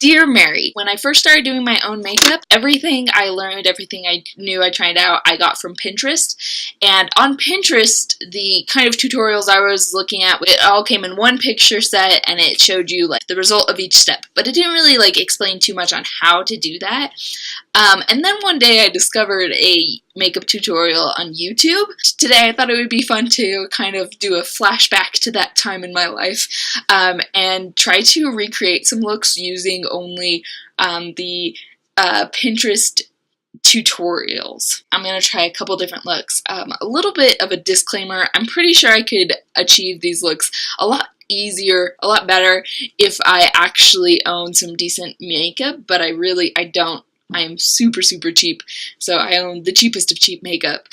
Dear Mary, when I first started doing my own makeup, everything I learned, everything I knew I tried out, I got from Pinterest. And on Pinterest, the kind of tutorials I was looking at, it all came in one picture set and it showed you like the result of each step. But it didn't really like explain too much on how to do that. And then one day I discovered a makeup tutorial on YouTube. Today I thought it would be fun to kind of do a flashback to that time in my life and try to recreate some looks using only the Pinterest tutorials. I'm going to try a couple different looks. A little bit of a disclaimer, I'm pretty sure I could achieve these looks a lot easier, a lot better if I actually own some decent makeup, but I don't. I am super cheap, so I own the cheapest of cheap makeup.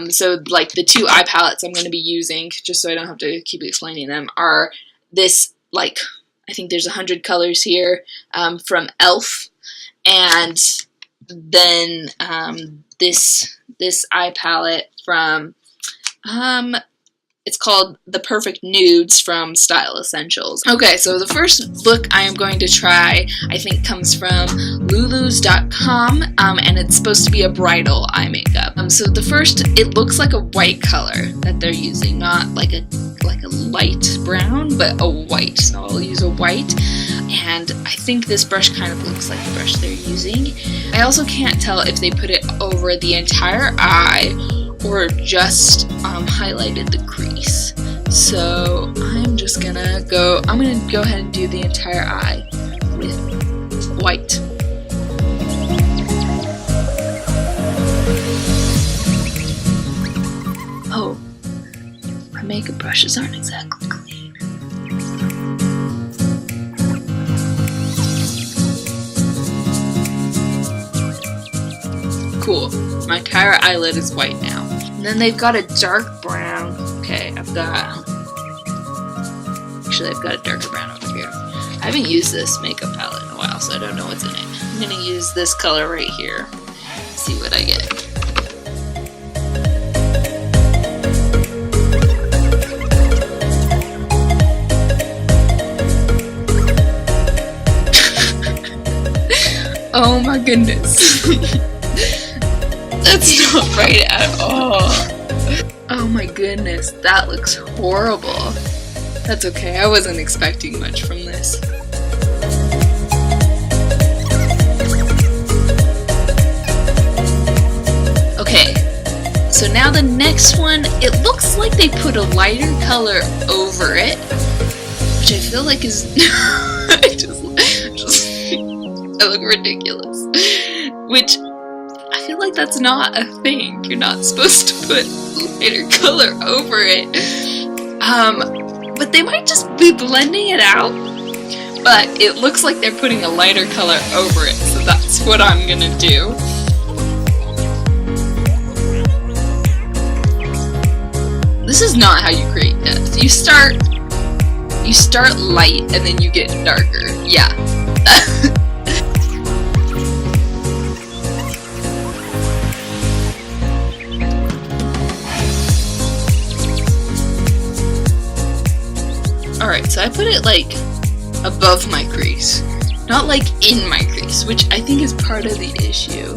So like the two eye palettes I'm going to be using, just so I don't have to keep explaining them, are this, like, I think there's 100 colors here from e.l.f. and then this eye palette from it's called The Perfect Nudes from Style Essentials. Okay, so the first look I am going to try, I think, comes from Lulus.com, and it's supposed to be a bridal eye makeup. So the first, it looks like a white color that they're using, not like a light brown, but a white. So I'll use a white, and I think this brush kind of looks like the brush they're using. I also can't tell if they put it over the entire eye or just highlighted the crease. So I'm gonna go ahead and do the entire eye with white. Oh, my makeup brushes aren't exactly clean. Cool, my entire eyelid is white now. And then they've got a dark brown. Okay, I've got a darker brown over here. I haven't used this makeup palette in a while, so I don't know what's in it. I'm gonna use this color right here. See what I get. Oh my goodness. That's not right at all. Oh my goodness, that looks horrible. That's okay, I wasn't expecting much from this. Okay, so now the next one, it looks like they put a lighter color over it, which I feel like is I look ridiculous. Which I feel like that's not a thing. You're not supposed to put lighter color over it. But they might just be blending it out. But it looks like they're putting a lighter color over it, so that's what I'm gonna do. This is not how you create depth. You start light and then you get darker. Yeah. Alright, so I put it like above my crease, not like in my crease, which I think is part of the issue.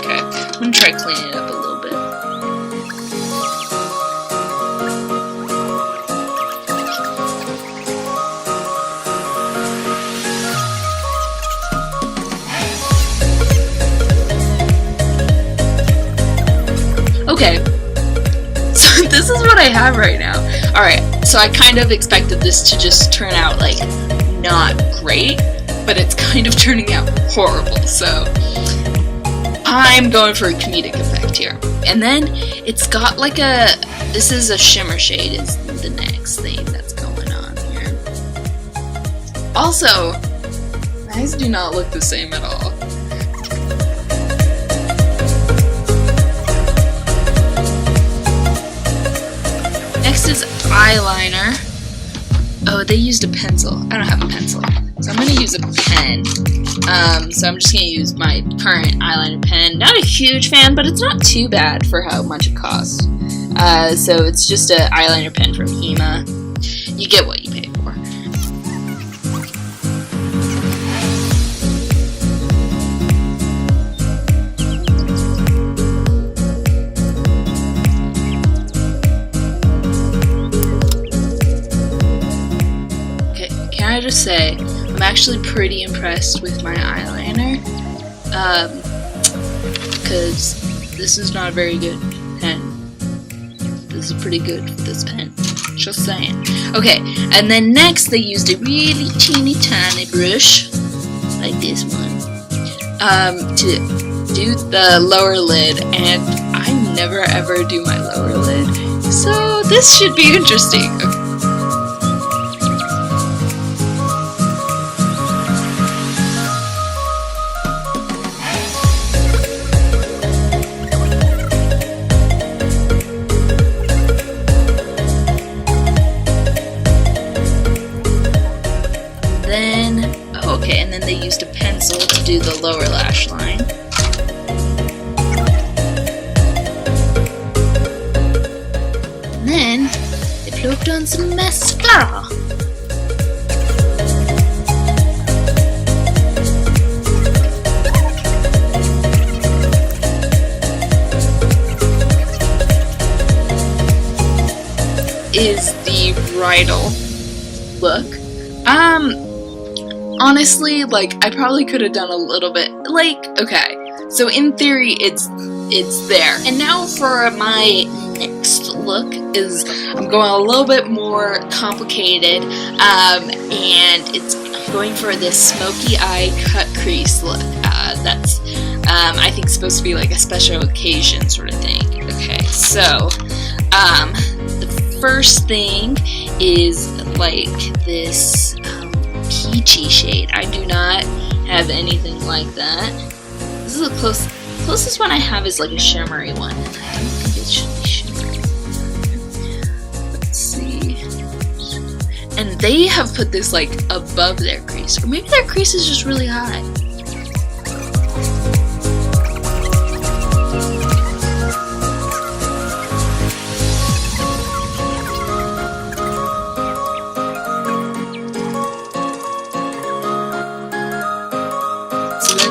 Okay, I'm gonna try cleaning it up a little bit. Okay, so this is what I have right now. Alright, so I kind of expected this to just turn out like not great, but it's kind of turning out horrible, so I'm going for a comedic effect here. And then it's got like this is a shimmer shade is the next thing that's going on here. Also, my eyes do not look the same at all. Next is eyeliner. Oh, they used a pencil. I don't have a pencil. So I'm going to use a pen. So I'm just going to use my current eyeliner pen. Not a huge fan, but it's not too bad for how much it costs. So it's just an eyeliner pen from Hema. You get what you pay for. Okay, can I just say, I'm actually pretty impressed with my eyeliner. Because this is not a very good pen. This is pretty good for this pen. Just saying. Okay, and then next they used a really teeny tiny brush, like this one, to do the lower lid, and I never ever do my lower lid, so this should be interesting. Okay, and then they used a pencil to do the lower lash line. And then they plucked on some mascara. Is the bridal look. Honestly, like, I probably could have done a little bit, like, okay, so in theory, it's there. And now for my next look is, I'm going a little bit more complicated, and I'm going for this smoky eye cut crease look. That's, I think supposed to be like a special occasion sort of thing. Okay, so, the first thing is, like, this, peachy shade. I do not have anything like that. This is the closest one I have is like a shimmery one, and I don't think it should be shimmery. Let's see. And they have put this like above their crease, or maybe their crease is just really high.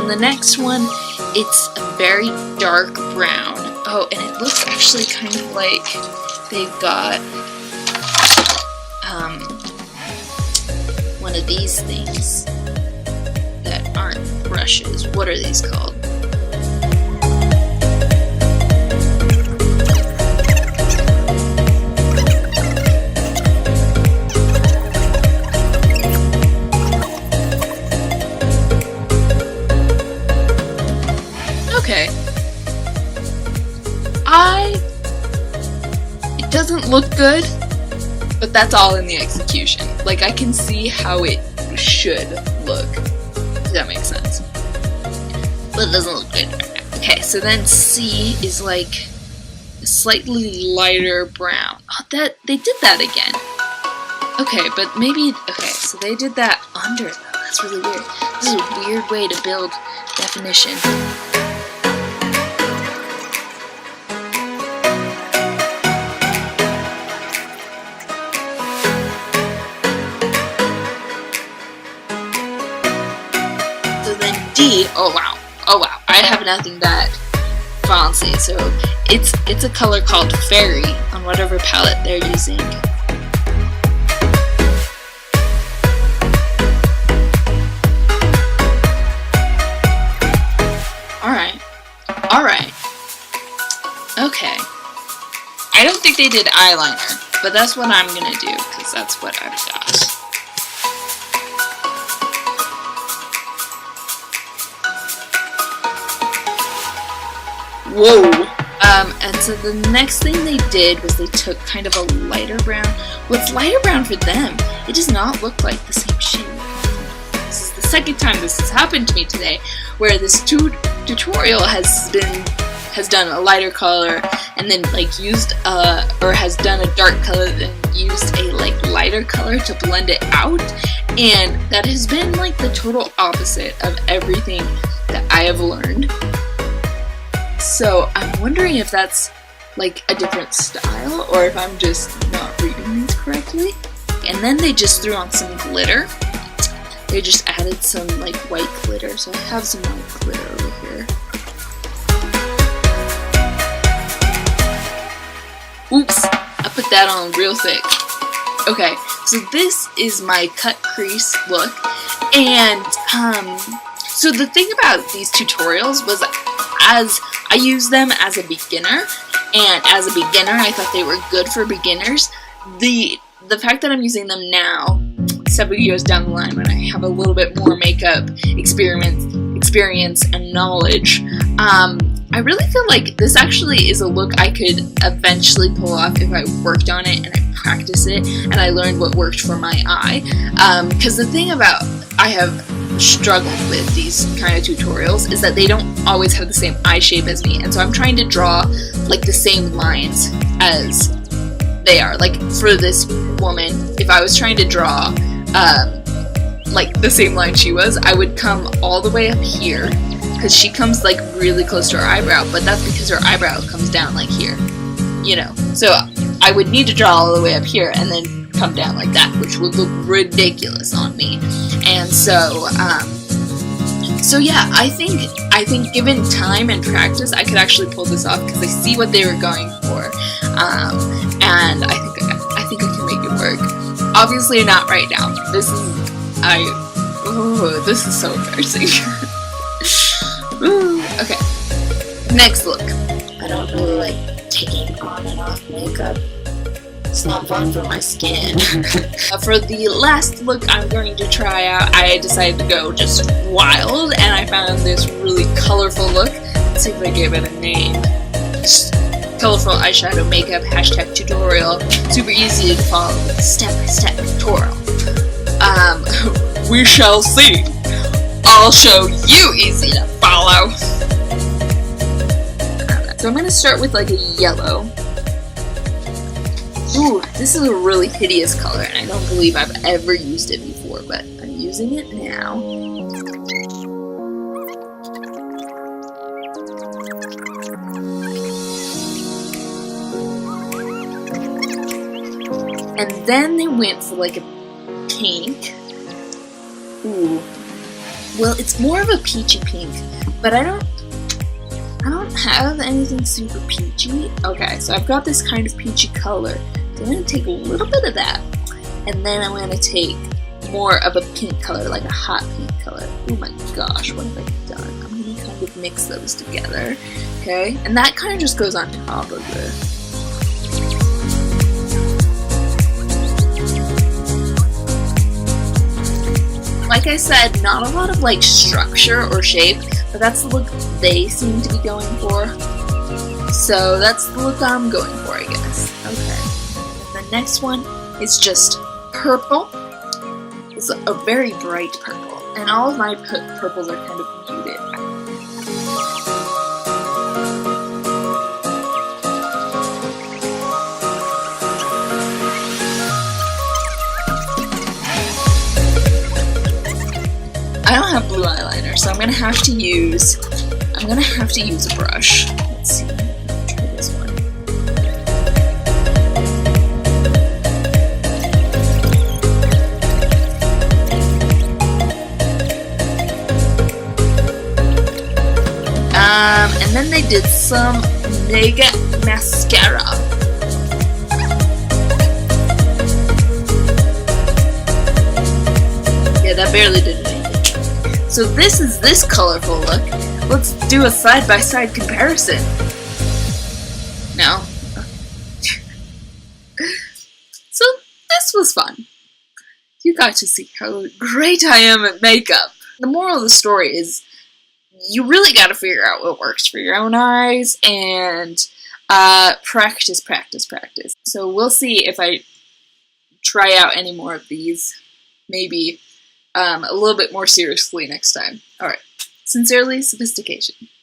The next one, it's a very dark brown. Oh, and it looks actually kind of like they've got one of these things that aren't brushes. What are these called? Okay. It doesn't look good, but that's all in the execution. Like, I can see how it should look. Does that make sense? But it doesn't look good. Okay, so then C is like a slightly lighter brown. Oh, they did that again. Okay, but maybe, okay, so they did that under though. That's really weird. This is a weird way to build definition. D, oh wow, I have nothing that fancy, so it's a color called Fairy on whatever palette they're using. Alright, okay, I don't think they did eyeliner, but that's what I'm gonna do, because that's what I've got. Whoa! And so the next thing they did was they took kind of a lighter brown. What's lighter brown for them? It does not look like the same shade. This is the second time this has happened to me today, where this tutorial has done a lighter color, and then like used or has done a dark color then used a like lighter color to blend it out, and that has been like the total opposite of everything that I have learned. So I'm wondering if that's like a different style or if I'm just not reading these correctly. And then they just threw on some glitter. They just added some like white glitter, so I have some white glitter over here. Oops, I put that on real thick. Okay, so this is my cut crease look, and so the thing about these tutorials was as I used them as a beginner, and as a beginner I thought they were good for beginners. The fact that I'm using them now, several years down the line when I have a little bit more makeup experience and knowledge, I really feel like this actually is a look I could eventually pull off if I worked on it and I practiced it and I learned what worked for my eye. Because the thing about I have struggled with these kind of tutorials is that they don't always have the same eye shape as me, and so I'm trying to draw like the same lines as they are. Like for this woman, if I was trying to draw like the same line she was, I would come all the way up here because she comes like really close to her eyebrow, but that's because her eyebrow comes down like here, you know. So I would need to draw all the way up here and then come down like that, which would look ridiculous on me. And so so yeah, I think given time and practice, I could actually pull this off because I see what they were going for, and I think I can make it work. Obviously not right now. This is so embarrassing. Okay, next look. I don't really like taking on and off makeup. It's not fun for my skin. For the last look I'm going to try out, I decided to go just wild, and I found this really colorful look. Let's see if I give it a name. Just colorful eyeshadow makeup hashtag tutorial. Super easy to follow with step-by-step tutorial. We shall see. I'll show you easy to follow. So I'm going to start with like a yellow. Ooh, this is a really hideous color, and I don't believe I've ever used it before, but I'm using it now. And then they went for like a pink. Ooh. Well, it's more of a peachy pink, but I don't have anything super peachy. Okay, so I've got this kind of peachy color. So I'm going to take a little bit of that, and then I'm going to take more of a pink color, like a hot pink color. Oh my gosh, what have I done? I'm going to kind of mix those together, okay? And that kind of just goes on top of it. Like I said, not a lot of like structure or shape, but that's the look they seem to be going for. So that's the look I'm going for, I guess. Okay. And the next one is just purple. It's a very bright purple, and all of my purples are kind of muted. I don't have blue eyeliner, so I'm gonna have to use a brush. Let's see. Try this one. And then they did some Mega mascara. Yeah, that barely did anything. So this is this colorful look. Let's do a side-by-side comparison. No. So this was fun. You got to see how great I am at makeup. The moral of the story is you really got to figure out what works for your own eyes and practice, practice, practice. So we'll see if I try out any more of these. Maybe a little bit more seriously next time. Alright. Sincerely, Sophistication.